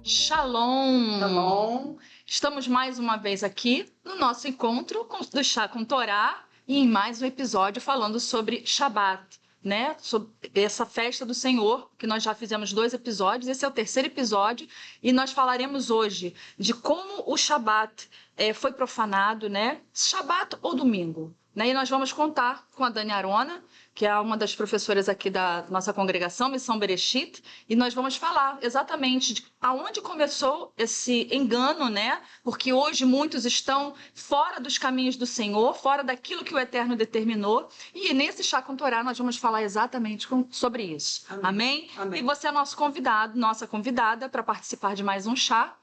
Shalom! Shalom. Estamos mais uma vez aqui no nosso encontro do Chá com Torá e em mais um episódio falando sobre Shabat, né? Sobre essa festa do Senhor, que nós já fizemos 2 episódios, esse é o 3º episódio e nós falaremos hoje de como o Shabat foi profanado, né? Shabat ou domingo? E nós vamos contar com a Dani Arona, que é uma das professoras aqui da nossa congregação, Missão Bereshit, e nós vamos falar exatamente de aonde começou esse engano, né? Porque hoje muitos estão fora dos caminhos do Senhor, fora daquilo que o Eterno determinou, e nesse Chá com Torá nós vamos falar exatamente sobre isso. Amém? Amém. E você é nosso convidado, nossa convidada, para participar de mais um chá,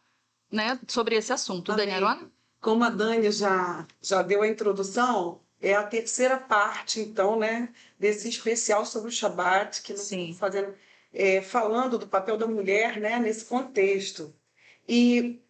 né, sobre esse assunto. Amém. Dani Arona? Como a Dani já deu a introdução, é a 3ª parte, então, né, desse especial sobre o Shabat, que nós estamos fazendo, falando do papel da mulher, né, nesse contexto. E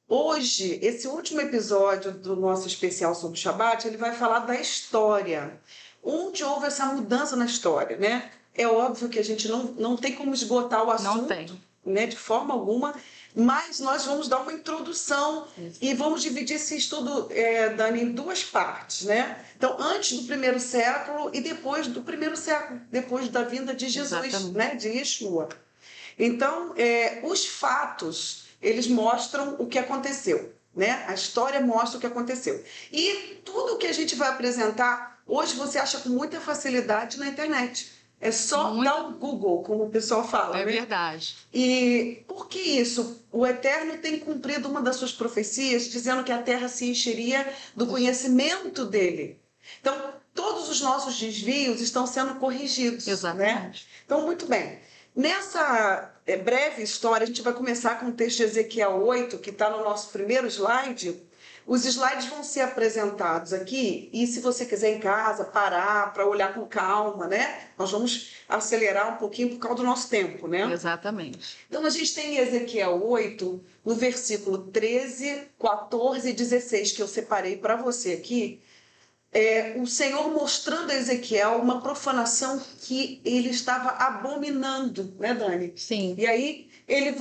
hoje, esse último episódio do nosso especial sobre o Shabat, ele vai falar da história. Onde houve essa mudança na história, né? É óbvio que a gente não tem como esgotar o assunto, Não tem. Né, de forma alguma, mas nós vamos dar uma introdução e vamos dividir esse estudo, Dani, em 2 partes, né? Então, antes do 1º século e depois do 1º século, depois da vinda de Jesus, né, de Yeshua. Então, os fatos, eles mostram o que aconteceu, né? A história mostra o que aconteceu. E tudo o que a gente vai apresentar, hoje você acha com muita facilidade na internet. É só dar um Google, como o pessoal fala, É né? verdade. E por que isso? O Eterno tem cumprido uma das suas profecias, dizendo que a terra se encheria do conhecimento dele. Então, todos os nossos desvios estão sendo corrigidos. Exatamente. Né? Então, muito bem. Nessa breve história, a gente vai começar com o texto de Ezequiel 8, que está no nosso primeiro slide. Os slides vão ser apresentados aqui, e se você quiser em casa parar para olhar com calma, né? Nós vamos acelerar um pouquinho por causa do nosso tempo, né? Exatamente. Então, a gente tem em Ezequiel 8, no versículo 13, 14 e 16, que eu separei para você aqui, o Senhor mostrando a Ezequiel uma profanação que ele estava abominando, né, Dani? Sim. E aí ele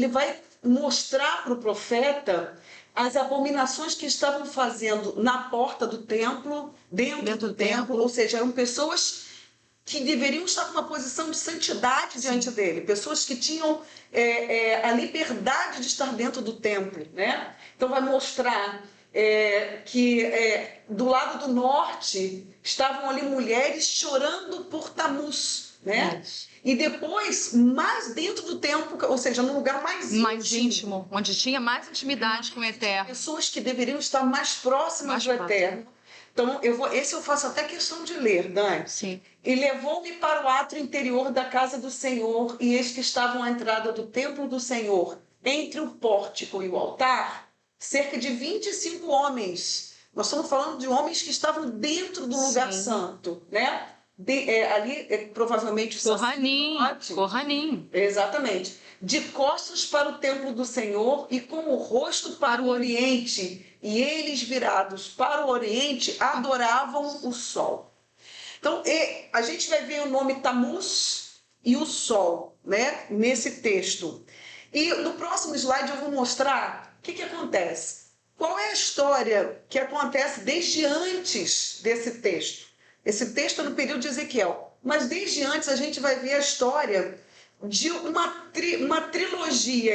vai mostrar para o profeta as abominações que estavam fazendo na porta do templo, dentro do templo, ou seja, eram pessoas que deveriam estar numa posição de santidade diante dele, pessoas que tinham a liberdade de estar dentro do templo, né? Então vai mostrar que do lado do norte estavam ali mulheres chorando por Tamuz, né? E depois, mais dentro do templo, ou seja, num lugar mais íntimo, onde tinha mais intimidade com o Eterno. Pessoas que deveriam estar mais próximas do Eterno. Então, esse eu faço até questão de ler, Dani. Sim. E levou-me para o átrio interior da casa do Senhor, e eis que estavam à entrada do templo do Senhor, entre o pórtico e o altar, cerca de 25 homens. Nós estamos falando de homens que estavam dentro do lugar santo, né? Ali, provavelmente, o Kohanim. Exatamente. De costas para o templo do Senhor e com o rosto para o oriente. E eles, virados para o oriente, adoravam o sol. Então, a gente vai ver o nome Tamuz e o sol, né, nesse texto. E no próximo slide eu vou mostrar o que acontece. Qual é a história que acontece desde antes desse texto? Esse texto é no período de Ezequiel. Mas desde antes a gente vai ver a história de uma trilogia.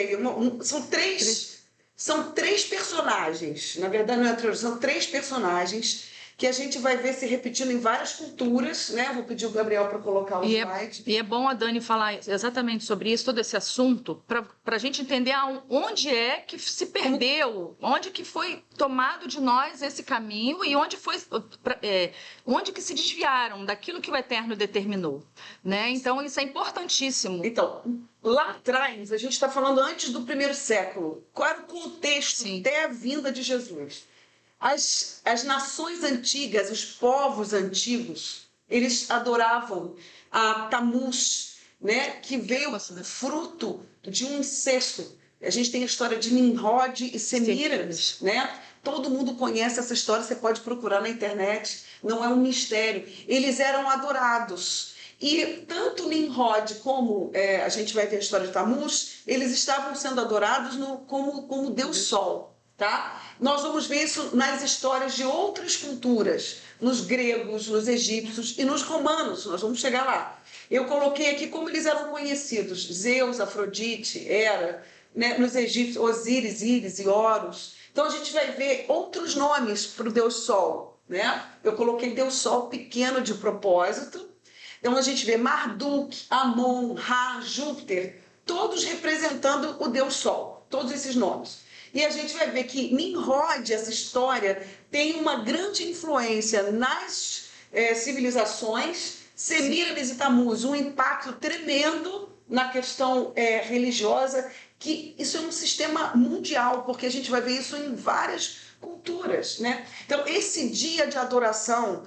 São três personagens. Na verdade, não é uma trilogia, são 3 personagens que a gente vai ver se repetindo em várias culturas, né? Vou pedir o Gabriel para colocar o slide. E é bom a Dani falar exatamente sobre isso, todo esse assunto, para a gente entender onde é que se perdeu, onde que foi tomado de nós esse caminho e onde que se desviaram daquilo que o Eterno determinou, né? Então, isso é importantíssimo. Então, lá atrás, a gente está falando antes do 1º século. Qual era o contexto até a vinda de Jesus? As nações antigas, os povos antigos, eles adoravam a Tamuz, né, que veio fruto de um incesto. A gente tem a história de Nimrod e Semíramis, né? Todo mundo conhece essa história, você pode procurar na internet, não é um mistério. Eles eram adorados. E tanto Nimrod como a gente vai ver a história de Tammuz, eles estavam sendo adorados como Deus Sol. Tá? Nós vamos ver isso nas histórias de outras culturas, nos gregos, nos egípcios e nos romanos. Nós vamos chegar lá. Eu coloquei aqui como eles eram conhecidos: Zeus, Afrodite, Hera, né? Nos egípcios, Osíris, Íris e Horus. Então a gente vai ver outros nomes para o Deus Sol. Né? Eu coloquei Deus Sol pequeno de propósito. Então a gente vê Marduk, Amon, Ra, Júpiter, todos representando o Deus Sol, todos esses nomes. E a gente vai ver que Nimrod, essa história, tem uma grande influência nas civilizações. Semíramis e Tammuz, um impacto tremendo na questão religiosa, que isso é um sistema mundial, porque a gente vai ver isso em várias culturas, né? Então, esse dia de adoração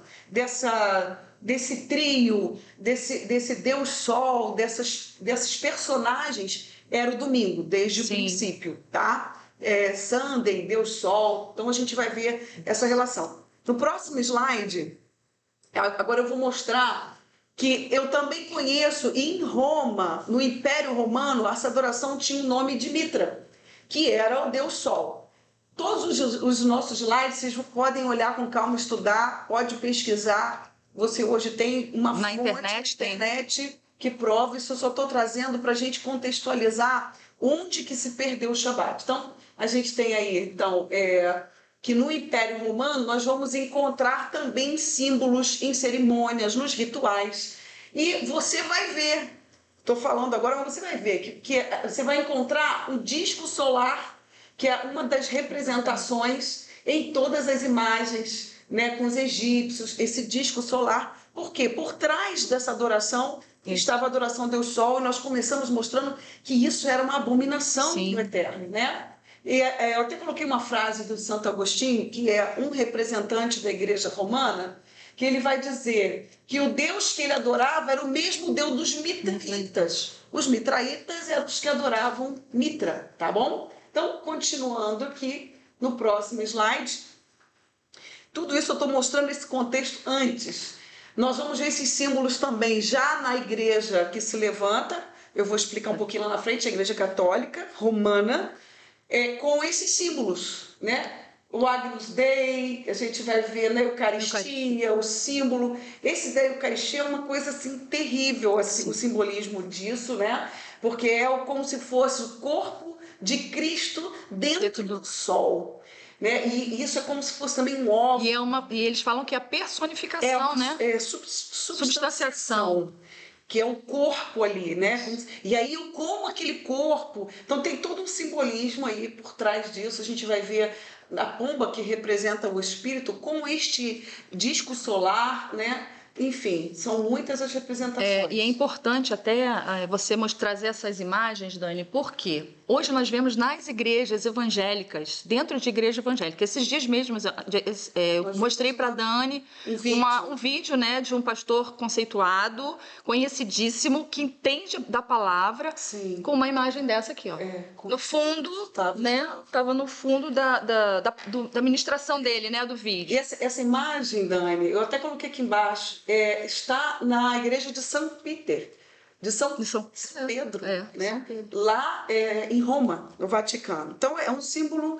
desse trio, desse Deus Sol, desses personagens, era o domingo, desde o princípio, tá? Sunday, Deus Sol. Então a gente vai ver essa relação. No próximo slide, agora eu vou mostrar que eu também conheço, em Roma, no Império Romano, essa adoração tinha o nome de Mitra, que era o Deus Sol. Todos os nossos slides, vocês podem olhar com calma, estudar, pode pesquisar. Você hoje tem uma fonte na internet que prova isso. Eu só estou trazendo para a gente contextualizar onde que se perdeu o Shabat. Então, a gente tem aí, então, que no Império Romano nós vamos encontrar também símbolos em cerimônias, nos rituais. E você vai ver, estou falando agora, mas você vai ver que você vai encontrar um disco solar, que é uma das representações em todas as imagens, né, com os egípcios, esse disco solar. Por quê? Por trás dessa adoração estava a adoração ao Deus Sol, e nós começamos mostrando que isso era uma abominação do Eterno, né? E eu até coloquei uma frase do Santo Agostinho, que é um representante da Igreja Romana, que ele vai dizer que o Deus que ele adorava era o mesmo Deus dos mitraítas. Os mitraítas eram os que adoravam Mitra, tá bom? Então, continuando aqui no próximo slide, tudo isso eu estou mostrando esse contexto antes. Nós vamos ver esses símbolos também já na igreja que se levanta. Eu vou explicar um pouquinho lá na frente, a Igreja Católica Romana, com esses símbolos, né? O Agnus Dei, a gente vai ver na Eucaristia, o símbolo. Esse da Eucaristia é uma coisa assim terrível, assim, o simbolismo disso, né? Porque é como se fosse o corpo de Cristo dentro do sol. Né? E isso é como se fosse também um óvulo. E eles falam que é a personificação, né? Substanciação, que é o corpo ali, né? E aí como aquele corpo... Então tem todo um simbolismo aí por trás disso. A gente vai ver a pomba, que representa o espírito, com este disco solar, né? Enfim, são muitas as representações. E é importante até você trazer essas imagens, Dani, porque hoje nós vemos nas igrejas evangélicas, dentro de igreja evangélica, esses dias mesmos eu mostrei para a Dani um vídeo, né, de um pastor conceituado, conhecidíssimo, que entende da palavra, com uma imagem dessa aqui, ó. No fundo, né, estava no fundo da ministração dele, né, do vídeo. E essa imagem, Dani, eu até coloquei aqui embaixo, está na igreja de São Peter, de São Pedro, né? Lá em Roma, no Vaticano. Então é um símbolo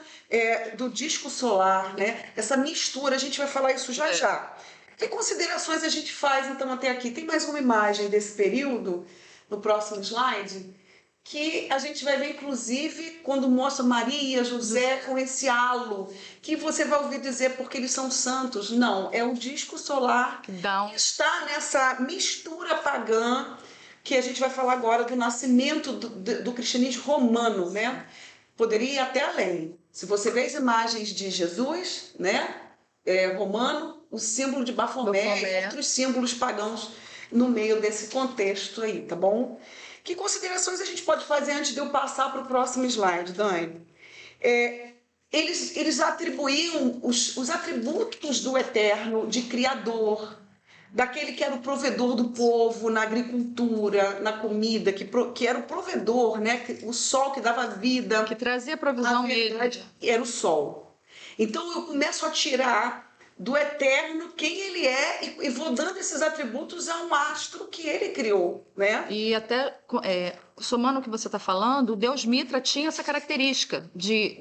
do disco solar, né? Essa mistura, a gente vai falar isso já. Que considerações a gente faz então até aqui? Tem mais uma imagem desse período, no próximo slide, que a gente vai ver, inclusive, quando mostra Maria, José com esse halo, que você vai ouvir dizer porque eles são santos. Não, é o disco solar que está nessa mistura pagã, que a gente vai falar agora do nascimento do cristianismo romano, né? Poderia ir até além. Se você vê as imagens de Jesus, né? Romano, o símbolo de Bafomé e outros símbolos pagãos no meio desse contexto aí, tá bom? Que considerações a gente pode fazer antes de eu passar para o próximo slide, Dani? Eles atribuíam os atributos do Eterno, de Criador, daquele que era o provedor do povo na agricultura, na comida, que era o provedor, né? O sol que dava vida. Que trazia provisão mesmo. Era o sol. Então eu começo a tirar do eterno, quem ele é, e vou dando esses atributos a um astro que ele criou, né? E até somando o que você está falando, o Deus Mitra tinha essa característica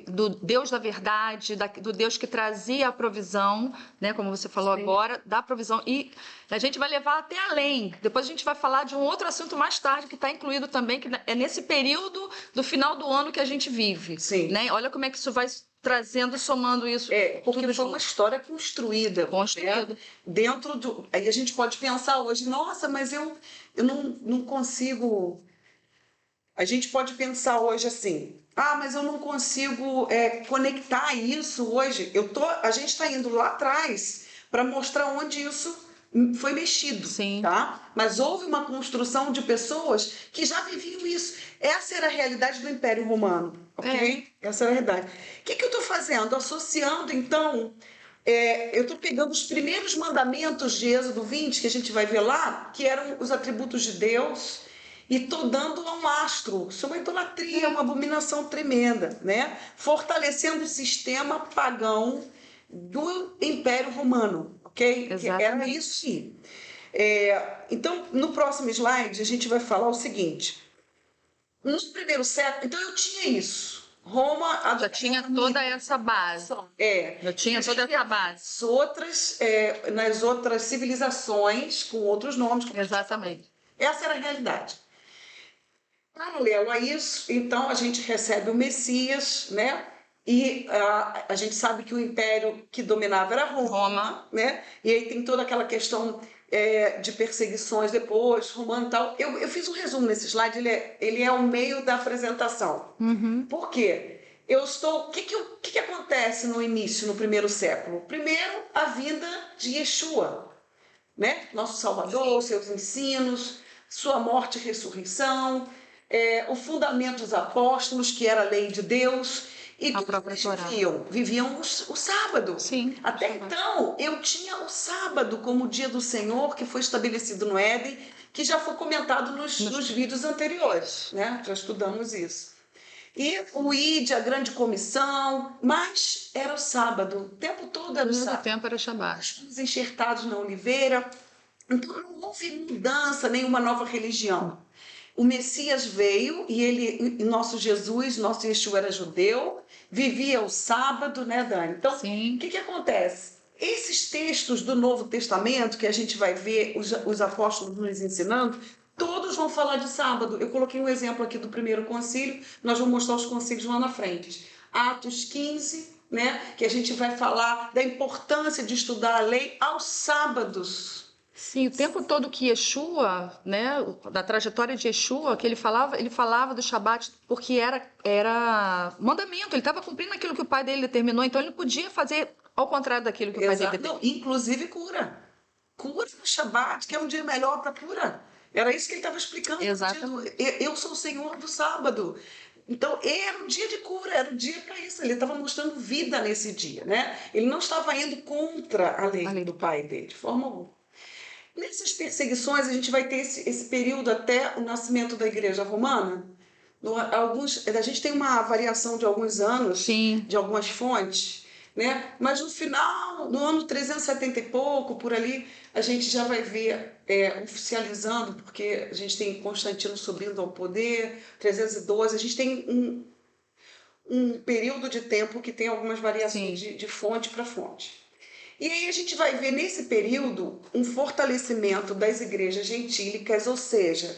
do Deus da verdade, do Deus que trazia a provisão, né, como você falou Sim. agora, da provisão. E a gente vai levar até além. Depois a gente vai falar de um outro assunto mais tarde, que está incluído também, que é nesse período do final do ano que a gente vive. Sim. Né? Olha como é que isso vai trazendo, somando isso. Porque tudo foi uma junto. história construída. Construído. Né? Dentro do... Aí a gente pode pensar hoje, nossa, mas eu não consigo... A gente pode pensar hoje assim, mas eu não consigo conectar isso hoje. A gente está indo lá atrás para mostrar onde isso foi mexido. Sim. Tá? Mas houve uma construção de pessoas que já viviam isso. Essa era a realidade do Império Romano. Ok? Essa era a realidade. O que eu estou fazendo? Associando, então, eu estou pegando os primeiros mandamentos de Êxodo 20, que a gente vai ver lá, que eram os atributos de Deus, e estou dando a um astro. Isso é uma idolatria, uma abominação tremenda, né? Fortalecendo o sistema pagão do Império Romano, ok? Exatamente. Era isso sim. Então, no próximo slide, a gente vai falar o seguinte. No primeiro século, então eu tinha isso. Roma já tinha toda essa base. Já tinha toda essa base. Nas outras civilizações, com outros nomes. Exatamente. Essa era a realidade. Paralelo a isso, então, a gente recebe o Messias, né? E a gente sabe que o império que dominava era Roma. Né? E aí tem toda aquela questão de perseguições depois, romano e tal. Eu fiz um resumo nesse slide, ele é o meio da apresentação. Uhum. Por quê? O que acontece no início, no primeiro século? Primeiro, a vinda de Yeshua, né? Nosso Salvador, seus ensinos, sua morte e ressurreição, o fundamento dos apóstolos, que era a lei de Deus. E a própria viviam o sábado. Sim. Até então, eu tinha o sábado como o dia do Senhor, que foi estabelecido no Éden, que já foi comentado nos vídeos anteriores, né? Já estudamos isso. E o ID, a grande comissão, mas era o sábado, o tempo todo era o sábado. O tempo era Shabat. Os enxertados na oliveira. Então não houve mudança, nenhuma nova religião. O Messias veio e nosso Jesus, nosso Yeshua era judeu, vivia o sábado, né, Dani? Então, o que acontece? Esses textos do Novo Testamento, que a gente vai ver os apóstolos nos ensinando, todos vão falar de sábado. Eu coloquei um exemplo aqui do primeiro concílio, nós vamos mostrar os concílios lá na frente. Atos 15, né, que a gente vai falar da importância de estudar a lei aos sábados. Sim, o tempo todo que Yeshua, né, da trajetória de Yeshua, que ele falava do Shabat porque era mandamento, ele estava cumprindo aquilo que o pai dele determinou, então ele podia fazer ao contrário daquilo que o pai dele determinou. Inclusive cura no Shabat, que é um dia melhor para cura. Era isso que ele estava explicando. Exatamente. Eu sou o Senhor do sábado. Então, era um dia de cura, era um dia para isso. Ele estava mostrando vida nesse dia, né? Ele não estava indo contra a lei do pai dele, de forma alguma. Nessas perseguições, a gente vai ter esse período até o nascimento da Igreja Romana. A gente tem uma variação de alguns anos, de algumas fontes, né? Mas no final, no ano 370 e pouco, por ali, a gente já vai ver oficializando, porque a gente tem Constantino subindo ao poder, 312, a gente tem um período de tempo que tem algumas variações de fonte para fonte. E aí a gente vai ver nesse período um fortalecimento das igrejas gentílicas, ou seja,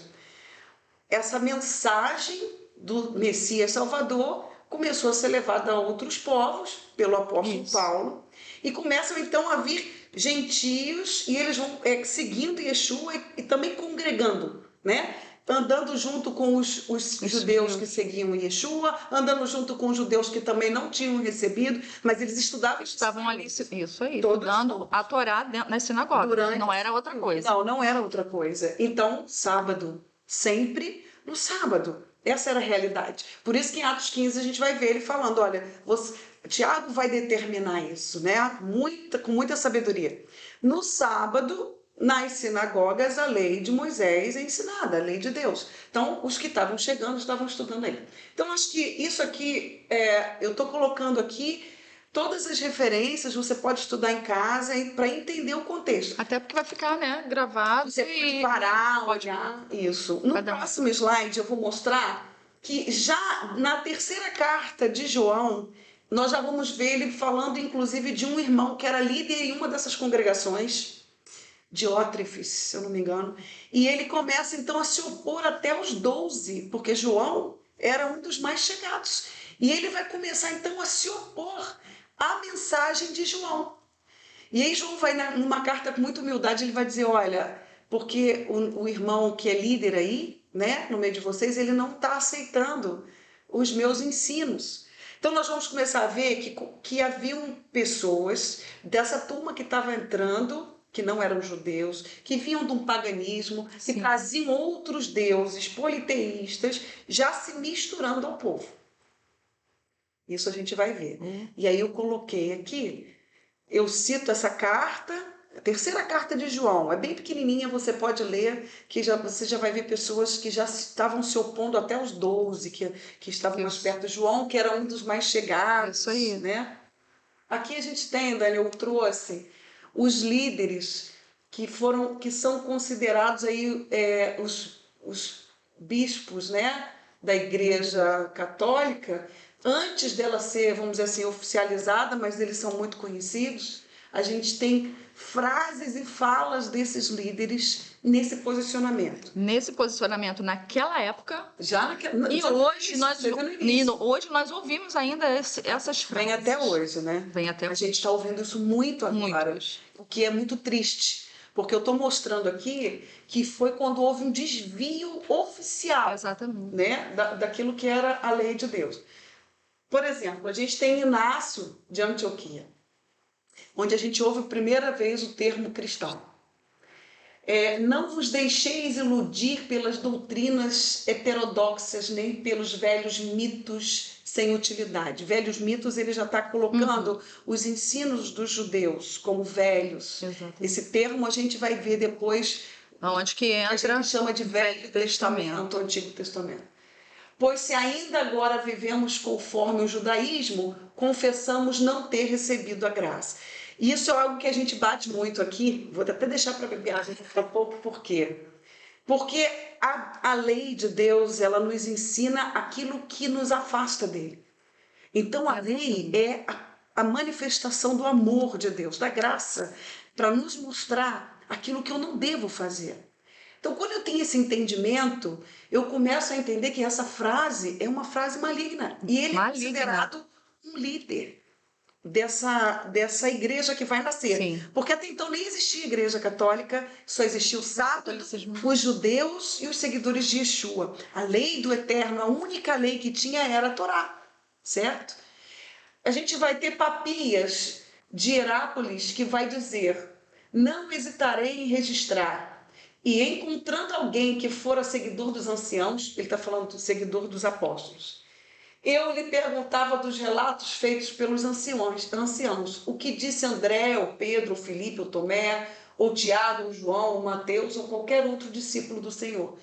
essa mensagem do Messias Salvador começou a ser levada a outros povos pelo apóstolo Paulo, e começam então a vir gentios, e eles vão seguindo Yeshua e também congregando, né? Andando junto com os judeus que seguiam Yeshua, andando junto com os judeus que também não tinham recebido, mas eles estavam ali, isso aí, estudando a Torá nas sinagogas. Não era outra coisa. Não era outra coisa. Então, sábado, sempre no sábado. Essa era a realidade. Por isso que em Atos 15 a gente vai ver ele falando, olha, Tiago vai determinar isso, né? Com muita sabedoria. No sábado, nas sinagogas, a lei de Moisés é ensinada, a lei de Deus. Então, os que estavam chegando estavam estudando aí. Então, acho que isso aqui, eu estou colocando aqui Todas as referências você pode estudar em casa para entender o contexto. Até porque vai ficar, né, gravado. Você pode parar, olhar isso. No próximo slide eu vou mostrar que já na terceira carta de João, nós já vamos ver ele falando inclusive de um irmão que era líder em uma dessas congregações, Diótrefes, se eu não me engano, e ele começa então a se opor até os 12, porque João era um dos mais chegados. E ele vai começar então a se opor à mensagem de João. E aí João vai numa carta com muita humildade, ele vai dizer, olha, porque o irmão que é líder aí, né, no meio de vocês, ele não está aceitando os meus ensinos. Então nós vamos começar a ver que haviam pessoas dessa turma que estava entrando, que não eram judeus, que vinham de um paganismo, que traziam outros deuses politeístas, já se misturando ao povo. Isso a gente vai ver. E aí eu coloquei aqui, eu cito essa carta, a terceira carta de João, é bem pequenininha, você pode ler, que você já vai ver pessoas que já estavam se opondo até os 12, que estavam mais perto de João, que era um dos mais chegados. Isso aí. Né? Aqui a gente tem, Daniel trouxe, os líderes que são considerados aí os bispos, né, da Igreja Católica, antes dela ser, vamos dizer assim, oficializada, mas eles são muito conhecidos. A gente tem frases e falas desses líderes nesse posicionamento. Nesse posicionamento naquela época. E hoje nós ouvimos ainda essas frases. Vem até hoje, né? A gente está ouvindo isso muito agora, o que é muito triste. Porque eu estou mostrando aqui que foi quando houve um desvio oficial. Exatamente. Né, daquilo que era a lei de Deus. Por exemplo, a gente tem Inácio de Antioquia, onde a gente ouve a primeira vez o termo cristão. Não vos deixeis iludir pelas doutrinas heterodoxas, nem pelos velhos mitos sem utilidade. Velhos mitos, ele já está colocando os ensinos dos judeus como velhos. Exatamente. Esse termo a gente vai ver depois, onde que entra, a gente chama de Velho Testamento, Antigo Testamento. Pois se ainda agora vivemos conforme o judaísmo, confessamos não ter recebido a graça. E isso é algo que a gente bate muito aqui, vou até deixar para beber água daqui a pouco, por quê? Porque a lei de Deus, ela nos ensina aquilo que nos afasta dele. Então a lei é a manifestação do amor de Deus, da graça, para nos mostrar aquilo que eu não devo fazer. Então, quando eu tenho esse entendimento, eu começo a entender que essa frase é uma frase maligna. E ele é considerado um líder dessa igreja que vai nascer. Sim. Porque até então nem existia igreja católica, só existia o sábado, os judeus e os seguidores de Yeshua. A lei do Eterno, a única lei que tinha era a Torá, certo? A gente vai ter Papias de Herápolis que vai dizer, não hesitarei em registrar. E encontrando alguém que fora seguidor dos anciãos, ele está falando do seguidor dos apóstolos, eu lhe perguntava dos relatos feitos pelos anciãos, o que disse André, ou Pedro, ou Filipe, ou Tomé, ou Tiago, ou João, ou Mateus, ou qualquer outro discípulo do Senhor.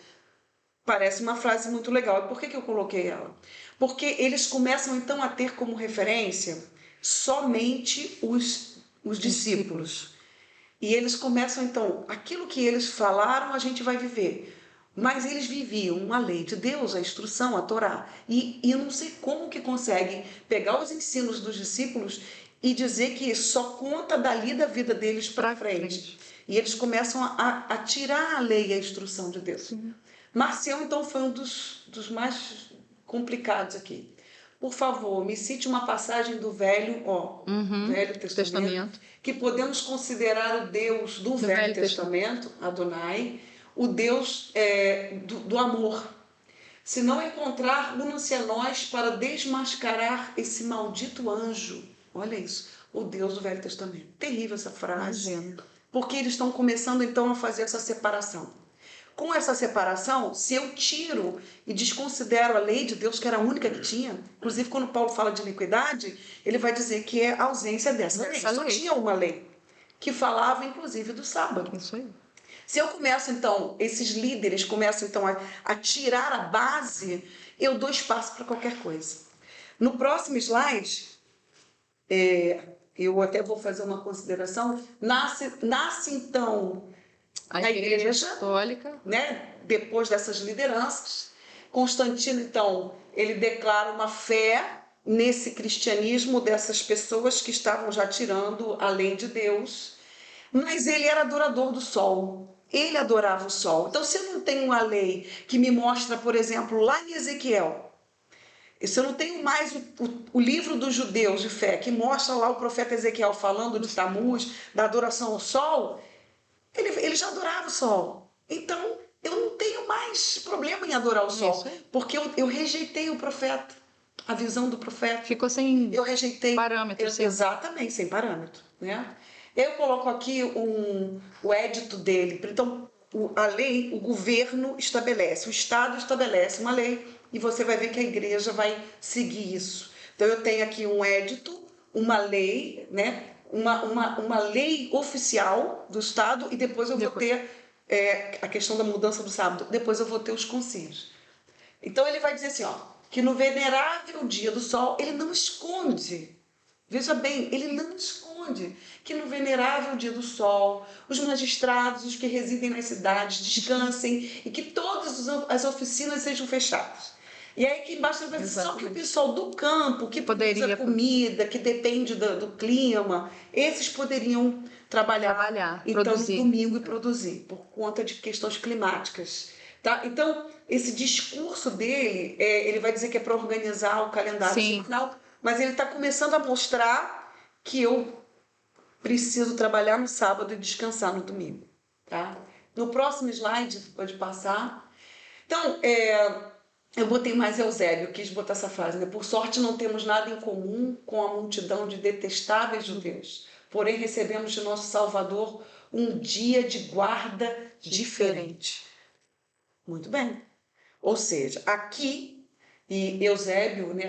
Parece uma frase muito legal. E por que eu coloquei ela? Porque eles começam então a ter como referência somente os discípulos. E eles começam, então, aquilo que eles falaram, a gente vai viver. Mas eles viviam a lei de Deus, a instrução, a Torá. E eu não sei como que conseguem pegar os ensinos dos discípulos e dizer que só conta dali da vida deles para frente. E eles começam a tirar a lei e a instrução de Deus. Sim. Marcião, então, foi um dos mais complicados aqui. Por favor, me cite uma passagem do Velho Testamento, que podemos considerar o Deus do Velho Testamento, Adonai, o Deus do amor. Se não encontrar, une-se a nós para desmascarar esse maldito anjo. Olha isso, o Deus do Velho Testamento. Terrível essa frase, porque eles estão começando então a fazer essa separação. Com essa separação, se eu tiro e desconsidero a lei de Deus, que era a única que tinha, inclusive quando Paulo fala de iniquidade, ele vai dizer que é a ausência dessa lei. Só tinha uma lei, que falava inclusive do sábado. Isso aí. Se eu começo então, esses líderes começam então a tirar a base, eu dou espaço para qualquer coisa. No próximo slide, eu até vou fazer uma consideração, nasce então A a Igreja igreja, Católica. né? Depois dessas lideranças, Constantino, então, ele declara uma fé nesse cristianismo dessas pessoas que estavam já tirando a lei de Deus, mas ele era adorador do sol. Ele adorava o sol. Então, se eu não tenho uma lei que me mostra, por exemplo, lá em Ezequiel, se eu não tenho mais o livro dos judeus de fé, que mostra lá o profeta Ezequiel falando de Tamuz, da adoração ao sol, ele já adorava o sol. Então, eu não tenho mais problema em adorar o sol, porque eu rejeitei o profeta, a visão do profeta. Ficou sem Eu rejeitei. parâmetros. Exatamente, sem parâmetro, né? Eu coloco aqui o édito dele. Então, a lei, o governo estabelece, o Estado estabelece uma lei e você vai ver que a igreja vai seguir isso. Então, eu tenho aqui um édito, uma lei, né? Uma lei oficial do Estado e depois eu vou ter a questão da mudança do sábado. Depois eu vou ter os concílios. Então, ele vai dizer assim, ó, que no venerável dia do sol, ele não esconde. Veja bem, ele não esconde que no venerável dia do sol, os magistrados, os que residem nas cidades, descansem e que todas as oficinas sejam fechadas. E aí aqui embaixo ele vai dizer só que o pessoal do campo, que precisa comida, que depende do clima, esses poderiam trabalhar então, produzir. no domingo e produzir, por conta de questões climáticas. Tá? Então, esse discurso dele, ele vai dizer que é para organizar o calendário semanal, mas ele está começando a mostrar que eu preciso trabalhar no sábado e descansar no domingo. Tá? No próximo slide, pode passar. Então, eu botei mais Eusébio, quis botar essa frase, né? Por sorte não temos nada em comum com a multidão de detestáveis judeus, porém recebemos de nosso Salvador um dia de guarda diferente. Muito bem. Ou seja, aqui e Eusébio, né,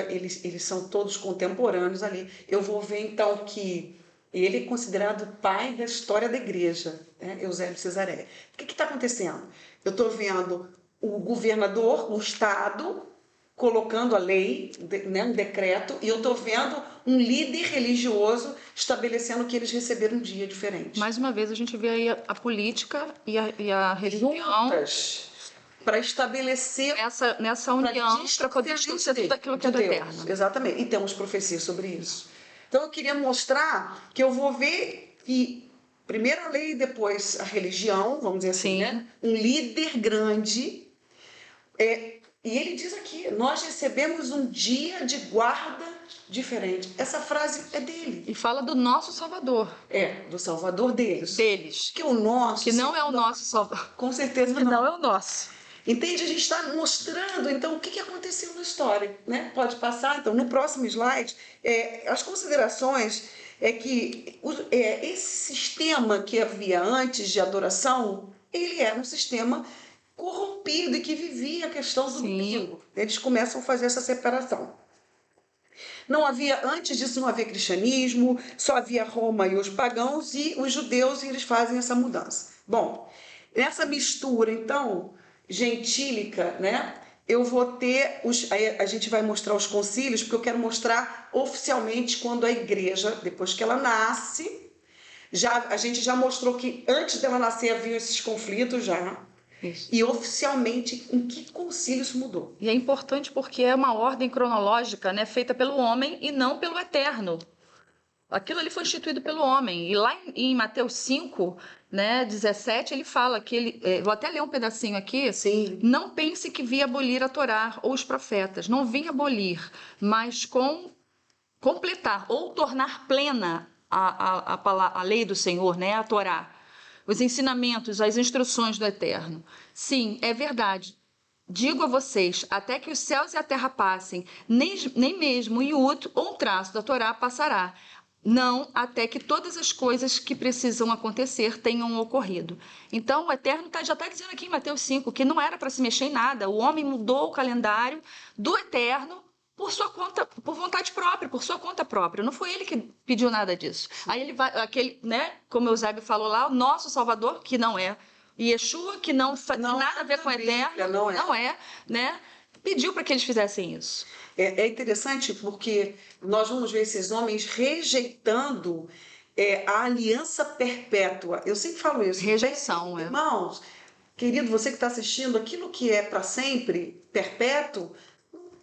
eles são todos contemporâneos ali. Eu vou ver então que ele é considerado o pai da história da igreja, né, Eusébio Cesareia. O que está acontecendo? Eu estou vendo o governador, o Estado, colocando a lei, né, um decreto, e eu estou vendo um líder religioso estabelecendo que eles receberam um dia diferente. Mais uma vez a gente vê aí a política e a religião juntas para estabelecer nessa união, para poder distorcer tudo aquilo que é do eterno. Exatamente, e temos profecias sobre isso. Então eu queria mostrar que eu vou ver que primeiro a lei e depois a religião, vamos dizer assim, né? Um líder grande, e ele diz aqui, nós recebemos um dia de guarda diferente. Essa frase é dele. E fala do nosso Salvador. Do Salvador deles. Que o nosso. Que não é o nosso Salvador. Com certeza que não é o nosso. Entende? A gente está mostrando, então, o que aconteceu na história, né? Pode passar, então, no próximo slide, as considerações é que esse sistema que havia antes de adoração, ele era um sistema corrompido e que vivia a questão do domingo. Eles começam a fazer essa separação. Não havia, antes disso, não havia cristianismo, só havia Roma e os pagãos, e os judeus, e eles fazem essa mudança. Bom, nessa mistura, então, gentílica, né? Eu vou ter a gente vai mostrar os concílios, porque eu quero mostrar oficialmente quando a igreja, depois que ela nasce, a gente já mostrou que antes dela nascer havia esses conflitos já. Isso. E oficialmente em que concílio isso mudou. E é importante porque é uma ordem cronológica, né, feita pelo homem e não pelo eterno. Aquilo ali foi instituído pelo homem. E lá em Mateus 5, né, 17, ele fala que ele... vou até ler um pedacinho aqui. Sim. Não pense que vim abolir a Torá ou os profetas. Não vim abolir, mas completar ou tornar plena a lei do Senhor, né, a Torá. Os ensinamentos, as instruções do Eterno. Sim, é verdade. Digo a vocês, até que os céus e a terra passem, nem mesmo um iúto ou um traço da Torá passará. Não, até que todas as coisas que precisam acontecer tenham ocorrido. Então, o Eterno já está dizendo aqui em Mateus 5 que não era para se mexer em nada. O homem mudou o calendário do Eterno por sua conta, por vontade própria, por sua conta própria. Não foi ele que pediu nada disso. Aí ele vai, né, como o Eusébio falou lá, o nosso Salvador, que não é Yeshua, que não tem nada a ver com o Eterno, não é, né? pediu para que eles fizessem isso. É interessante porque nós vamos ver esses homens rejeitando a aliança perpétua. Eu sempre falo isso. Rejeição, Irmãos, querido, você que está assistindo, aquilo que é para sempre, perpétuo,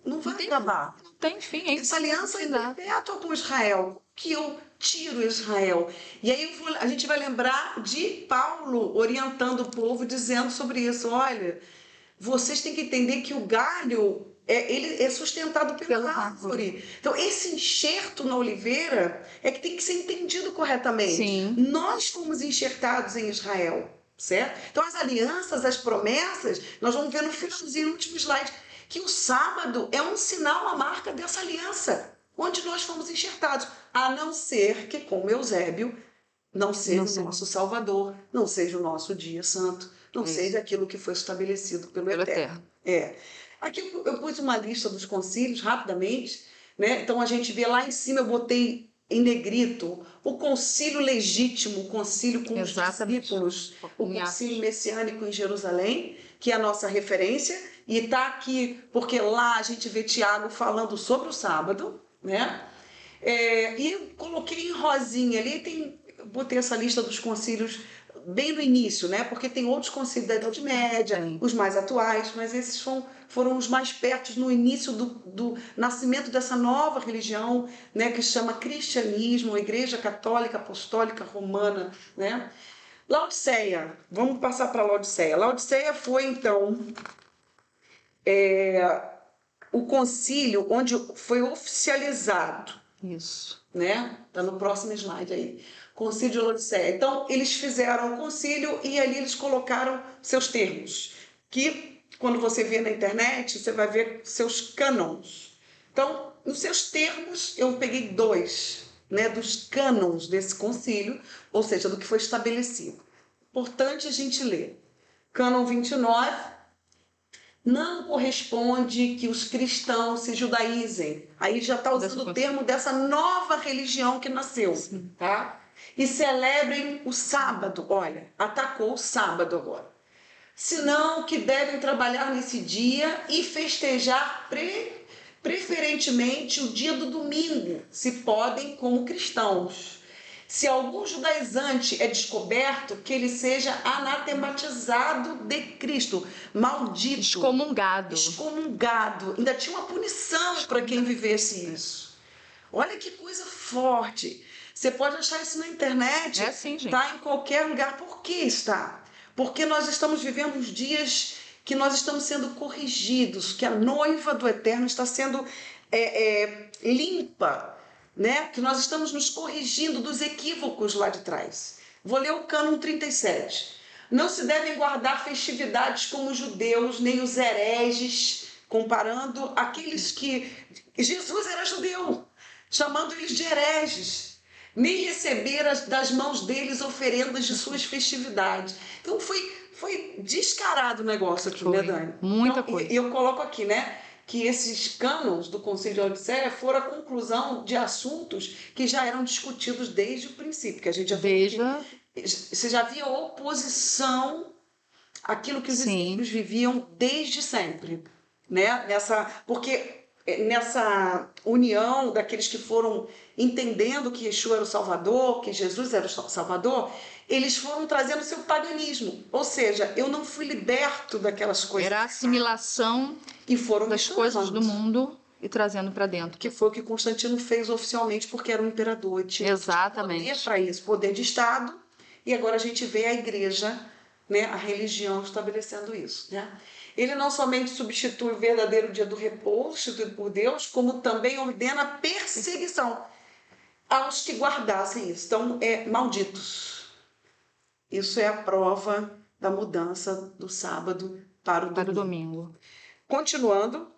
não vai acabar. Não tem fim. Essa aliança é perpétua com Israel, que eu tiro Israel. E aí a gente vai lembrar de Paulo orientando o povo, dizendo sobre isso. Olha, vocês têm que entender que o galho ele é sustentado pela árvore. Então, esse enxerto na oliveira é que tem que ser entendido corretamente. Sim. Nós fomos enxertados em Israel, certo? Então, as alianças, as promessas, nós vamos ver no finalzinho, no último slide, que o sábado é um sinal, a marca dessa aliança, onde nós fomos enxertados. A não ser que, como Eusébio, não seja o nosso Salvador, não seja o nosso dia santo, não seja aquilo que foi estabelecido pelo Eterno. Aqui eu pus uma lista dos concílios rapidamente, né? Então a gente vê lá em cima, eu botei em negrito o concílio legítimo, o concílio com os discípulos, o concílio messiânico em Jerusalém, que é a nossa referência, e está aqui porque lá a gente vê Tiago falando sobre o sábado, né? E eu coloquei em rosinha ali, botei essa lista dos concílios bem no início, né? Porque tem outros concílios da Idade Média, os mais atuais, mas esses foram os mais perto no início do nascimento dessa nova religião, né? Que se chama cristianismo, a Igreja Católica Apostólica Romana, né? Laodiceia, vamos passar para Laodiceia. Laodiceia foi, então, o concílio onde foi oficializado. Isso. Né? Tá no próximo slide aí. Concílio de Laodiceia. Então, eles fizeram o concílio e ali eles colocaram seus termos, que quando você vê na internet, você vai ver seus cânons. Então, nos seus termos, eu peguei 2, né, dos cânons desse concílio, ou seja, do que foi estabelecido. Importante a gente ler. Cânon 29, não corresponde que os cristãos se judaizem. Aí já está usando o termo dessa nova religião que nasceu, tá? E celebrem o sábado. Olha, atacou o sábado agora. Senão que devem trabalhar nesse dia e festejar preferentemente o dia do domingo, se podem, como cristãos. Se algum judaizante é descoberto, que ele seja anatematizado de Cristo, maldito. Excomungado. Excomungado. Ainda tinha uma punição para quem vivesse isso. Olha que coisa forte. Você pode achar isso na internet. É sim, gente. Está em qualquer lugar. Por que está? Porque nós estamos vivendo uns dias que nós estamos sendo corrigidos, que a noiva do Eterno está sendo limpa, né? Que nós estamos nos corrigindo dos equívocos lá de trás. Vou ler o Cânon 37. Não se devem guardar festividades como os judeus, nem os hereges, comparando aqueles que... Jesus era judeu, chamando eles de hereges. Nem receber das mãos deles oferendas de suas festividades. Então foi descarado o negócio aqui, né, Dani? Muita então, coisa. E eu coloco aqui, né, que esses cânons do Concílio de Laodiceia foram a conclusão de assuntos que já eram discutidos desde o princípio, que a gente já você já via oposição àquilo que os discípulos viviam desde sempre, né? Porque nessa união daqueles que foram entendendo que Yeshua era o Salvador, que Jesus era o Salvador, eles foram trazendo seu paganismo. Ou seja, eu não fui liberto daquelas coisas. Era a assimilação e foram das coisas do mundo e trazendo para dentro. Que foi o que Constantino fez oficialmente, porque era um imperador. Tinha poder para isso, poder de Estado. E agora a gente vê a igreja, né, a religião estabelecendo isso, né? Ele não somente substitui o verdadeiro dia do repouso, instituído por Deus, como também ordena a perseguição aos que guardassem isso. Então, malditos. Isso é a prova da mudança do sábado para o domingo. Continuando,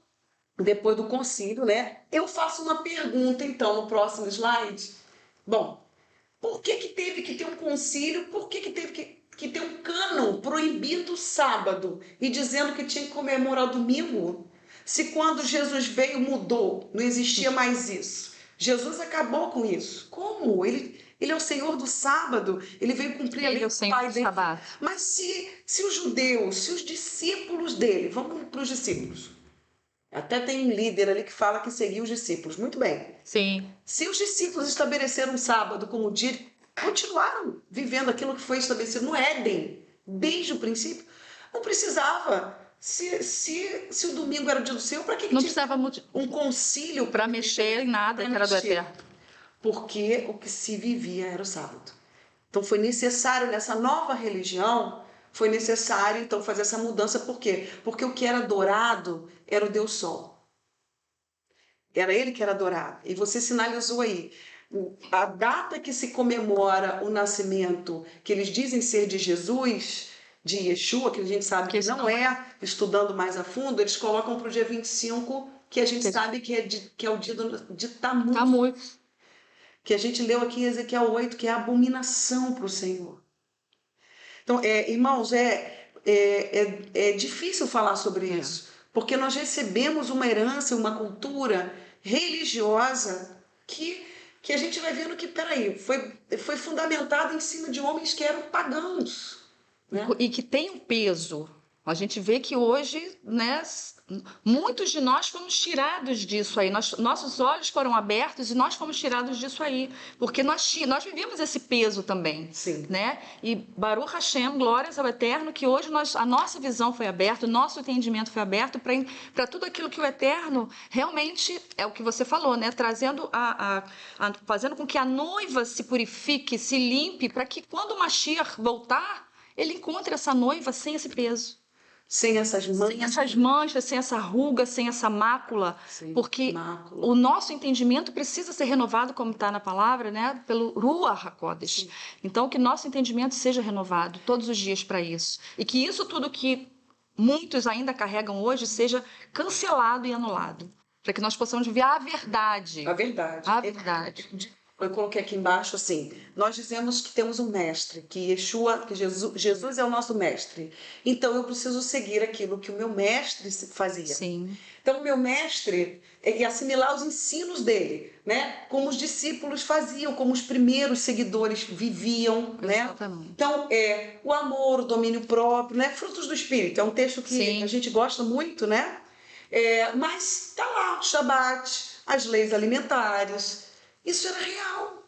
depois do concílio, né? Eu faço uma pergunta, então, no próximo slide. Bom, por que teve que ter um concílio? Por que teve que ter um cânon proibindo o sábado e dizendo que tinha que comemorar o domingo? Se quando Jesus veio mudou, não existia mais isso. Jesus acabou com isso. Como? Ele é o Senhor do sábado, ele veio cumprir a lei do Pai dele. Mas se os judeus, se os discípulos dele, vamos para os discípulos, Até tem um líder ali que fala que seguia os discípulos. Muito bem. Sim. Se os discípulos estabeleceram o sábado como dia, continuaram vivendo aquilo que foi estabelecido no Éden, desde o princípio, não precisava. Se o domingo era o dia do Senhor, para que Não tinha precisava um concílio para mexer em nada que era do mexer? eterno. Porque o que se vivia era o sábado. Então foi necessário, nessa nova religião, foi necessário então fazer essa mudança. Por quê? Porque o que era adorado era o Deus Sol. Era ele que era adorado. E você sinalizou aí. A data que se comemora o nascimento, que eles dizem ser de Jesus, de Yeshua, que a gente sabe que não é, estudando mais a fundo, eles colocam para o dia 25, que a gente sabe que é o dia de Tammuz. Que a gente leu aqui em Ezequiel 8, que é a abominação para o Senhor. Então, irmãos, é difícil falar sobre isso, porque nós recebemos uma herança, uma cultura religiosa que a gente vai vendo que, peraí, foi fundamentada em cima de homens que eram pagãos. Né? E que tem um peso. A gente vê que hoje, né, muitos de nós fomos tirados disso aí. Nossos olhos foram abertos e nós fomos tirados disso aí. Porque nós vivíamos esse peso também. Sim. Né? E Baruch Hashem, glórias ao Eterno, que hoje a nossa visão foi aberta, o nosso entendimento foi aberto para tudo aquilo que o Eterno realmente é o que você falou, né? Trazendo fazendo com que a noiva se purifique, se limpe, para que quando o Mashiach voltar, ele encontre essa noiva sem esse peso. Sem essas manchas, sem essa ruga, sem essa mácula. Sim, porque o nosso entendimento precisa ser renovado, como está na palavra, né? Pelo Ruach HaKodesh. Então, que nosso entendimento seja renovado todos os dias para isso. E que isso tudo que muitos ainda carregam hoje seja cancelado e anulado. Para que nós possamos viver a verdade. A verdade. A verdade. Eu coloquei aqui embaixo assim, nós dizemos que temos um mestre, que Yeshua, que Jesus é o nosso mestre. Então eu preciso seguir aquilo que o meu mestre fazia. Sim. Então o meu mestre é assimilar os ensinos dele, né? Como os discípulos faziam, como os primeiros seguidores viviam, exatamente. Né? Então o amor, o domínio próprio, né? Frutos do Espírito. É um texto que Sim. a gente gosta muito, né? Mas está lá o Shabat, as leis alimentares. Isso era real.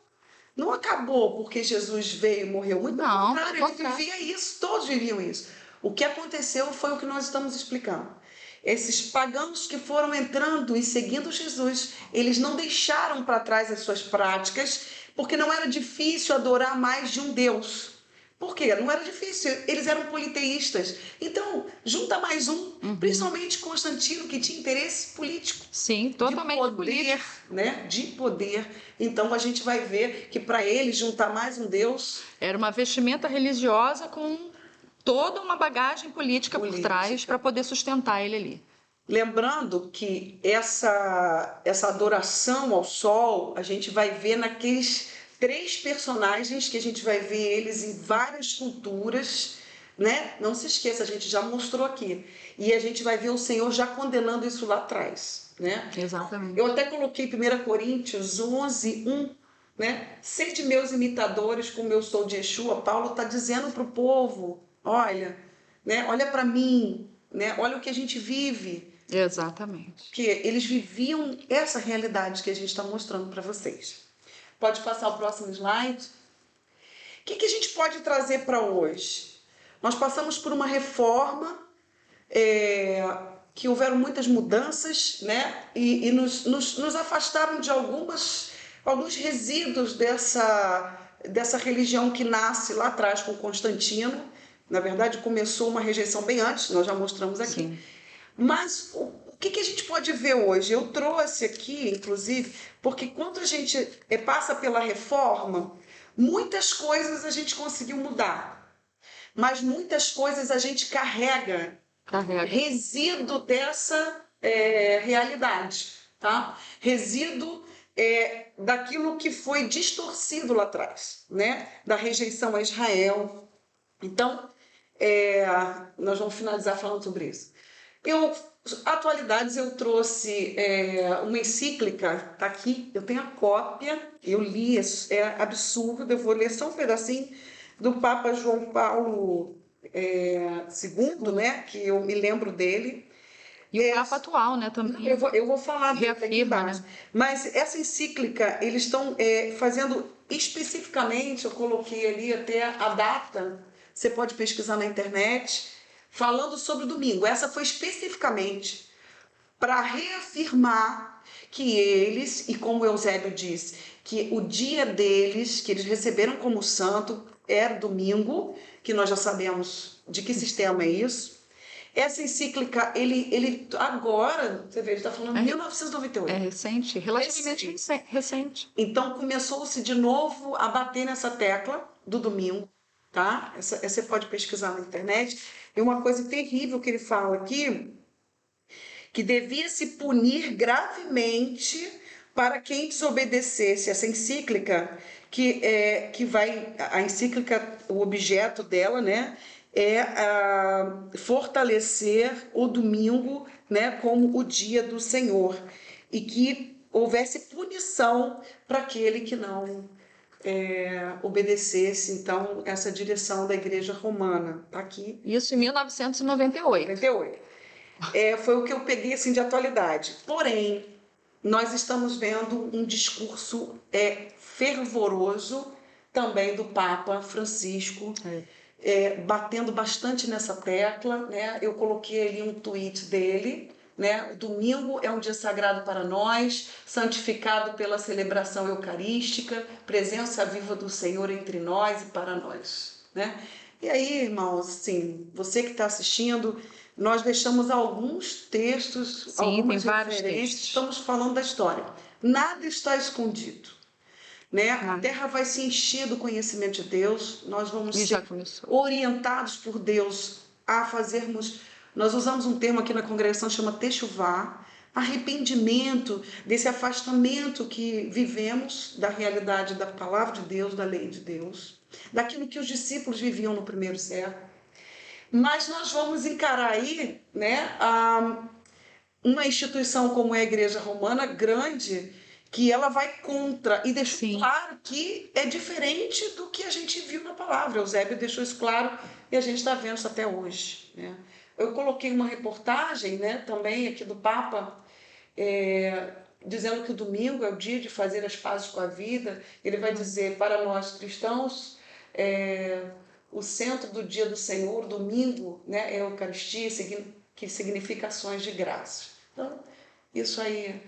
Não acabou porque Jesus veio e morreu. Muito pelo contrário, ele vivia isso, todos viviam isso. O que aconteceu foi o que nós estamos explicando. Esses pagãos que foram entrando e seguindo Jesus, eles não deixaram para trás as suas práticas, porque não era difícil adorar mais de um Deus. Por quê? Não era difícil, eles eram politeístas. Então, junta mais um, principalmente Constantino, que tinha interesse político. Sim, totalmente de poder, né? De poder. Então, a gente vai ver que para ele juntar mais um Deus... Era uma vestimenta religiosa com toda uma bagagem política por trás para poder sustentar ele ali. Lembrando que essa adoração ao sol, a gente vai ver naqueles... 3 personagens que a gente vai ver eles em várias culturas, né? Não se esqueça, a gente já mostrou aqui. E a gente vai ver o Senhor já condenando isso lá atrás, né? Exatamente. Eu até coloquei 1 Coríntios 11, 1, né? Sede meus imitadores como eu sou de Yeshua. Paulo está dizendo para o povo, olha, né? Olha para mim, né? Olha o que a gente vive. Exatamente. Que eles viviam essa realidade que a gente está mostrando para vocês. Pode passar o próximo slide. O que a gente pode trazer para hoje? Nós passamos por uma reforma, que houveram muitas mudanças, né? E nos afastaram de alguns resíduos dessa religião que nasce lá atrás com Constantino. Na verdade, começou uma rejeição bem antes, nós já mostramos aqui. Sim. Mas o que a gente pode ver hoje? Eu trouxe aqui, inclusive, porque quando a gente passa pela reforma, muitas coisas a gente conseguiu mudar, mas muitas coisas a gente carrega. Resíduo dessa realidade, tá? Resíduo daquilo que foi distorcido lá atrás, né? Da rejeição a Israel. Então, nós vamos finalizar falando sobre isso. Atualidades, eu trouxe uma encíclica, tá aqui, eu tenho a cópia, eu li, é absurdo, eu vou ler só um pedacinho do Papa João Paulo II, né, que eu me lembro dele, E o Papa atual, né, também. Eu vou falar dele aqui Reafirma, embaixo. né? Mas essa encíclica, eles estão fazendo especificamente, eu coloquei ali até a data, você pode pesquisar na internet, falando sobre o domingo. Essa foi especificamente para reafirmar que eles, e como Eusébio disse, que o dia deles, que eles receberam como santo, era domingo, que nós já sabemos de que sistema é isso. Essa encíclica, ele agora, você vê, ele está falando de É 1998. recente, relativamente recente. Então começou-se de novo a bater nessa tecla do domingo, tá? Essa você pode pesquisar na internet. E uma coisa terrível que ele fala aqui, que devia se punir gravemente para quem desobedecesse essa encíclica, que vai, a encíclica, o objeto dela, né, é fortalecer o domingo, né, como o dia do Senhor, e que houvesse punição para aquele que não obedecesse, então, essa direção da Igreja Romana. Está aqui. Isso em 1998. 98. Foi o que eu peguei assim de atualidade. Porém, nós estamos vendo um discurso fervoroso também do Papa Francisco, batendo bastante nessa tecla, né? Eu coloquei ali um tweet dele, né? Domingo é um dia sagrado para nós, santificado pela celebração eucarística, presença viva do Senhor entre nós e para nós, né? E aí, irmãos, assim, você que está assistindo, nós deixamos alguns textos, Sim, algumas tem vários referências, textos. estamos falando da história. Nada está escondido, né? A terra vai se encher do conhecimento de Deus, nós vamos E já ser começou. orientados por Deus a fazermos, nós usamos um termo aqui na congregação, chama techuvá, arrependimento desse afastamento que vivemos da realidade da palavra de Deus, da lei de Deus, daquilo que os discípulos viviam no primeiro século. Mas nós vamos encarar aí, né, uma instituição como é a Igreja Romana, grande, que ela vai contra e deixou claro que é diferente do que a gente viu na palavra. O Eusébio deixou isso claro e a gente está vendo isso até hoje, né? Eu coloquei uma reportagem, né, também aqui do Papa, dizendo que o domingo é o dia de fazer as pazes com a vida. Ele vai dizer, para nós cristãos, o centro do dia do Senhor, domingo, né, é a Eucaristia, que significa ações de graça. Então, isso aí,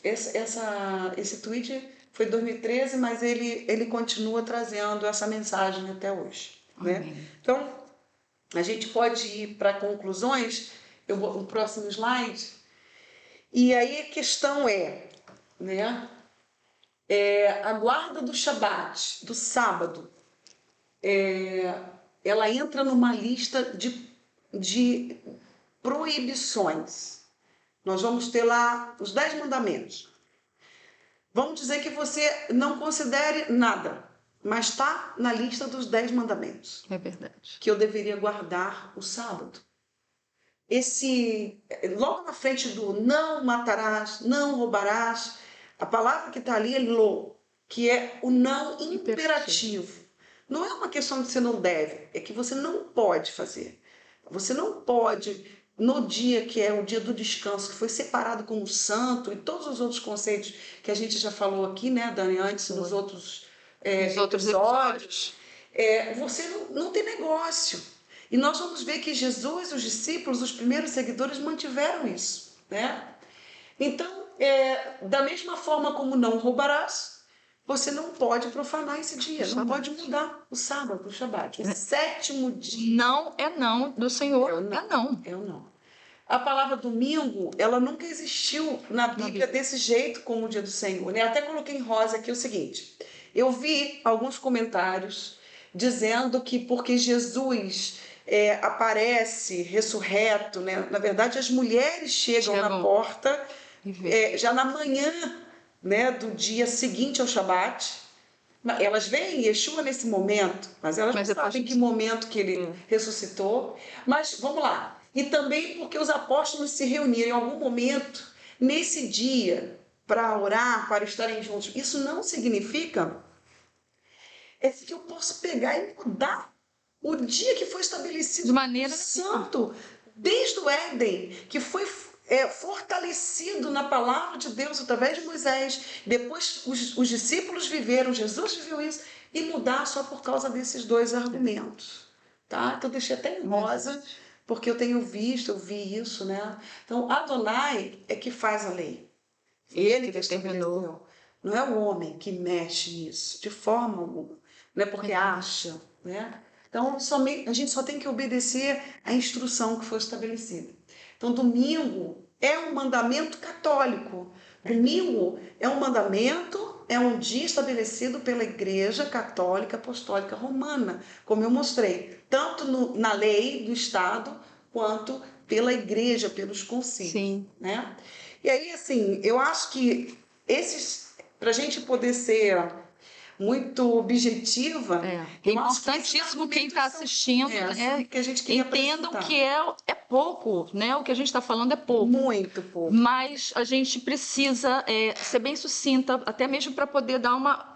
esse tweet foi 2013, mas ele continua trazendo essa mensagem até hoje, né? Então, a gente pode ir para conclusões, o próximo slide, e aí a questão né, a guarda do Shabat, do sábado, ela entra numa lista de proibições. Nós vamos ter lá os 10 mandamentos. Vamos dizer que você não considere nada, mas está na lista dos 10 mandamentos. É verdade. Que eu deveria guardar o sábado. Logo na frente do não matarás, não roubarás, a palavra que está ali é lo, que é o não imperativo. Não é uma questão de você não deve, é que você não pode fazer. Você não pode, no dia que é o dia do descanso, que foi separado como santo, e todos os outros conceitos que a gente já falou aqui, né, Dani, antes nos outros episódios, você não tem negócio. E nós vamos ver que Jesus, os discípulos, os primeiros seguidores mantiveram isso, né? Então, da mesma forma como não roubarás, você não pode profanar esse dia, não pode mudar o sábado, o Shabat, o sétimo dia. Não é não do Senhor, é não. É o não. A palavra domingo, ela nunca existiu na Bíblia desse jeito como o dia do Senhor, né? Até coloquei em rosa aqui o seguinte, eu vi alguns comentários dizendo que porque Jesus aparece ressurreto, né? Na verdade, as mulheres chegam na porta já na manhã, né, do dia seguinte ao Shabat. Elas veem Yeshua nesse momento, mas elas não sabem em que momento que ele ressuscitou. Mas vamos lá. E também porque os apóstolos se reuniram em algum momento nesse dia para orar, para estarem juntos. Isso não significa que eu posso pegar e mudar o dia que foi estabelecido de maneira santo, desde o Éden, que foi fortalecido na palavra de Deus através de Moisés. Depois os discípulos viveram, Jesus viveu isso, e mudar só por causa desses dois argumentos. Tá? Então deixei até em rosa, porque eu vi isso, né? Então Adonai é que faz a lei. Ele que determinou. Não é o homem que mexe nisso, de forma alguma. Não é porque acha, né? Então a gente só tem que obedecer à instrução que foi estabelecida. Então domingo é um mandamento católico. Domingo é um mandamento, é um dia estabelecido pela Igreja Católica Apostólica Romana, como eu mostrei, tanto na lei do Estado quanto pela Igreja, pelos concílios. Sim. Né? E aí, assim, eu acho que para a gente poder ser muito objetiva. É importantíssimo quem está assistindo, que a gente queria entendam apresentar. que é pouco, né? O que a gente está falando é pouco. Muito pouco. Mas a gente precisa ser bem sucinta, até mesmo para poder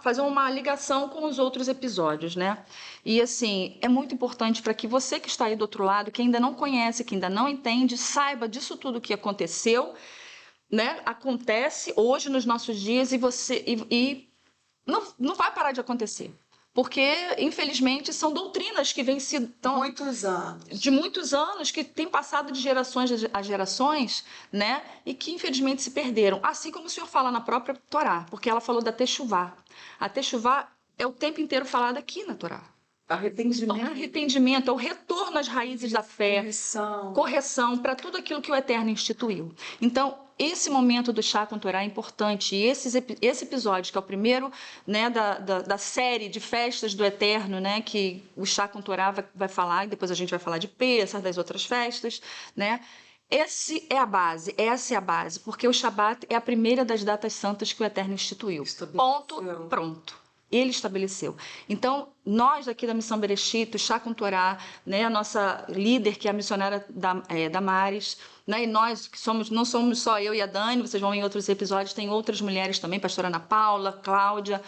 fazer uma ligação com os outros episódios, né? E assim, é muito importante para que você que está aí do outro lado, que ainda não conhece, que ainda não entende, saiba disso tudo que aconteceu, né? Acontece hoje nos nossos dias e não vai parar de acontecer. Porque, infelizmente, são doutrinas que vêm sido de muitos anos, que têm passado de gerações a gerações, né? E que, infelizmente, se perderam. Assim como o Senhor fala na própria Torá, porque ela falou da Techuvá. A Techuvá é o tempo inteiro falada aqui na Torá. Arrependimento, é o retorno às raízes da fé, correção para tudo aquilo que o Eterno instituiu. Então, esse momento do Chá com Torá é importante. E esse episódio, que é o primeiro, né, da série de festas do Eterno, né, que o Chá com Torá vai falar, e depois a gente vai falar de Pêssar, das outras festas, né? Essa é a base, porque o Shabat é a primeira das datas santas que o Eterno instituiu. Ponto, pronto. Ele estabeleceu. Então, nós aqui da Missão Bereshit, o Chá com Torá, né, a nossa líder, que é a missionária Damares, né, e nós, que não somos só eu e a Dani, vocês vão em outros episódios, tem outras mulheres também, pastora Ana Paula, Cláudia.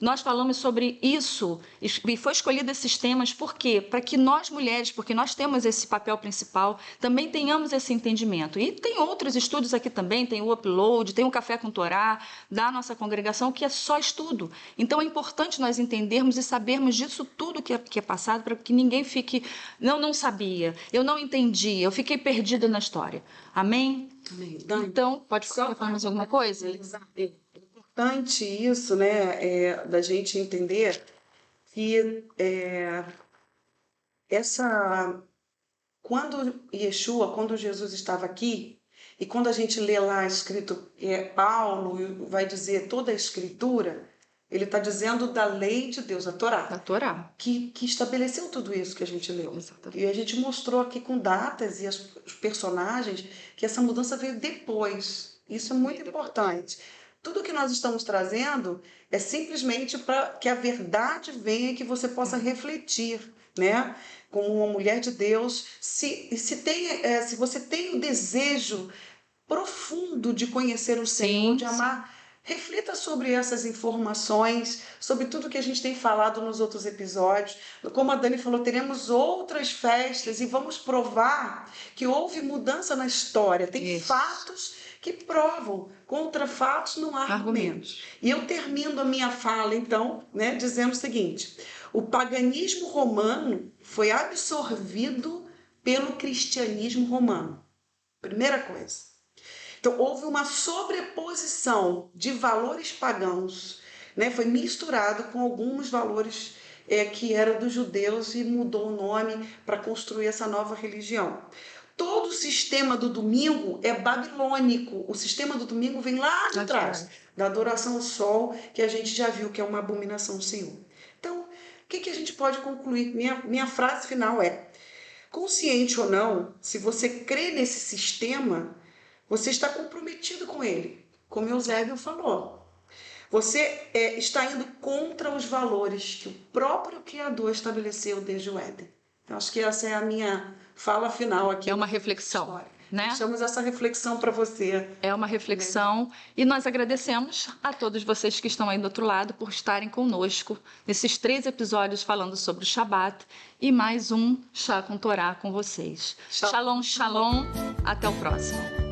Nós falamos sobre isso e foi escolhido esses temas por quê? Para que nós mulheres, porque nós temos esse papel principal, também tenhamos esse entendimento. E tem outros estudos aqui também, tem o Upload, tem o Café com Torá da nossa congregação, que é só estudo. Então é importante nós entendermos e sabermos disso tudo que é passado, para que ninguém fique, não sabia, eu não entendi, eu fiquei perdida na história. Amém? Amém. Então, pode falar mais alguma coisa? Importante isso, né, da gente entender que quando Jesus estava aqui, e quando a gente lê lá escrito, Paulo vai dizer toda a Escritura, ele está dizendo da lei de Deus, a Torá. A Torá. Que estabeleceu tudo isso que a gente leu. Exatamente. E a gente mostrou aqui com datas e os personagens que essa mudança veio depois. Isso é muito importante. Tudo que nós estamos trazendo é simplesmente para que a verdade venha e que você possa refletir, né? Como uma mulher de Deus, se você tem o desejo profundo de conhecer o Senhor, de amar, reflita sobre essas informações, sobre tudo que a gente tem falado nos outros episódios. Como a Dani falou, teremos outras festas e vamos provar que houve mudança na história. Tem fatos que provam, contra fatos não há argumentos. E eu termino a minha fala, então, né, dizendo o seguinte: o paganismo romano foi absorvido pelo cristianismo romano. Primeira coisa. Então, houve uma sobreposição de valores pagãos, né, foi misturado com alguns valores que eram dos judeus e mudou o nome para construir essa nova religião. Todo o sistema do domingo é babilônico. O sistema do domingo vem lá de trás, da adoração ao sol, que a gente já viu que é uma abominação do Senhor. Então, o que a gente pode concluir? Minha frase final é: consciente ou não, se você crê nesse sistema, você está comprometido com ele, como Eusébio falou. Você está indo contra os valores que o próprio Criador estabeleceu desde o Éden. Então, acho que essa é a minha fala final aqui. É uma reflexão, né? Deixamos essa reflexão para você. É uma reflexão. E nós agradecemos a todos vocês que estão aí do outro lado por estarem conosco nesses 3 episódios falando sobre o Shabat e mais um Chá com Torá com vocês. Shalom, shalom. Até o próximo.